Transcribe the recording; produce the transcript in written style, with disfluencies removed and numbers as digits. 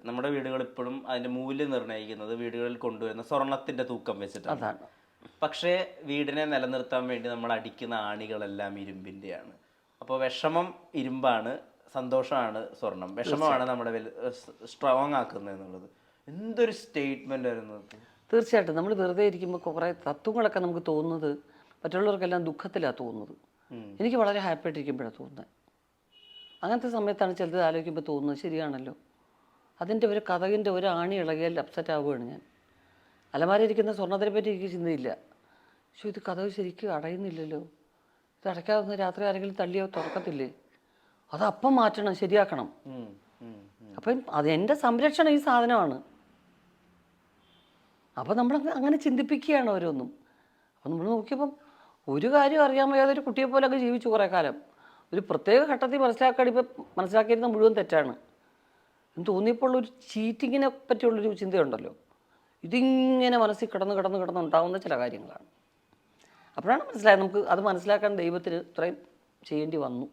നമ്മുടെ വീടുകൾ ഇപ്പോഴും അതിന്റെ മൂല്യം നിർണ്ണയിക്കുന്നത് വീടുകളിൽ കൊണ്ടുവരുന്ന സ്വർണത്തിന്റെ തൂക്കം വെച്ചിട്ടാണ്. അതാണ്. പക്ഷേ വീടിനെ നിലനിർത്താൻ വേണ്ടി നമ്മൾ അടിക്കുന്ന ആണികളെല്ലാം ഇരുമ്പിന്റെയാണ്. അപ്പോൾ വിഷമം ഇരുമ്പാണ്, സന്തോഷമാണ് സ്വർണം, വിഷമമാണ് നമ്മുടെ സ്ട്രോങ് ആക്കുന്നത് എന്നുള്ളത് എന്തൊരു സ്റ്റേറ്റ്മെന്റ് ആയിരുന്നു അത്. തീർച്ചയായിട്ടും നമ്മൾ വെറുതെ ഇരിക്കുമ്പോൾ കുറേ തത്വങ്ങളൊക്കെ നമുക്ക് തോന്നുന്നത് മറ്റുള്ളവർക്കെല്ലാം ദുഃഖത്തിലാണ് തോന്നുന്നത്. എനിക്ക് വളരെ ഹാപ്പി ആയിട്ടിരിക്കുമ്പോഴാണ് തോന്നുന്നത്. അങ്ങനത്തെ സമയത്താണ് ചിലത് ആലോചിക്കുമ്പോൾ തോന്നുന്നത് ശരിയാണല്ലോ, അതിൻ്റെ ഒരു കഥകിൻ്റെ ഒരു ആണി ഇളകിയാൽ അപ്സെറ്റ് ആവുകയാണ് ഞാൻ. അലമാരയിരിക്കുന്ന സ്വർണ്ണത്തിനെ പറ്റി എനിക്ക് ചിന്തയില്ല. പക്ഷേ ഇത് കഥക് ശരിക്കും അടയുന്നില്ലല്ലോ, ഇത് അടയ്ക്കാവുന്ന രാത്രി ആരെങ്കിലും തള്ളിയോ തുറക്കത്തില്ലേ, അത് അപ്പം മാറ്റണം, ശരിയാക്കണം. അപ്പം അത് എൻ്റെ സംരക്ഷണം ഈ സാധനമാണ്. അപ്പം നമ്മൾ അങ്ങനെ ചിന്തിപ്പിക്കുകയാണ് ഓരോന്നും. അപ്പം നമ്മൾ നോക്കിയപ്പം ഒരു കാര്യം അറിയാൻ വയ്യാതെ ഒരു കുട്ടിയെ പോലൊക്കെ ജീവിച്ചു കുറേ കാലം. ഒരു പ്രത്യേക ഘട്ടത്തിൽ മനസ്സിലാക്കിയിരുന്ന മുഴുവൻ തെറ്റാണ് എന്ന് തോന്നിയപ്പോൾ ഒരു ചീറ്റിങ്ങിനെ പറ്റിയുള്ളൊരു ചിന്തയുണ്ടല്ലോ, ഇതിങ്ങനെ മനസ്സിൽ കിടന്നുണ്ടാകുന്ന ചില കാര്യങ്ങളാണ്. അപ്പോഴാണ് മനസ്സിലായത് നമുക്ക് അത് മനസ്സിലാക്കാൻ ദൈവത്തിന് ഇത്രയും ചെയ്യേണ്ടി വന്നു.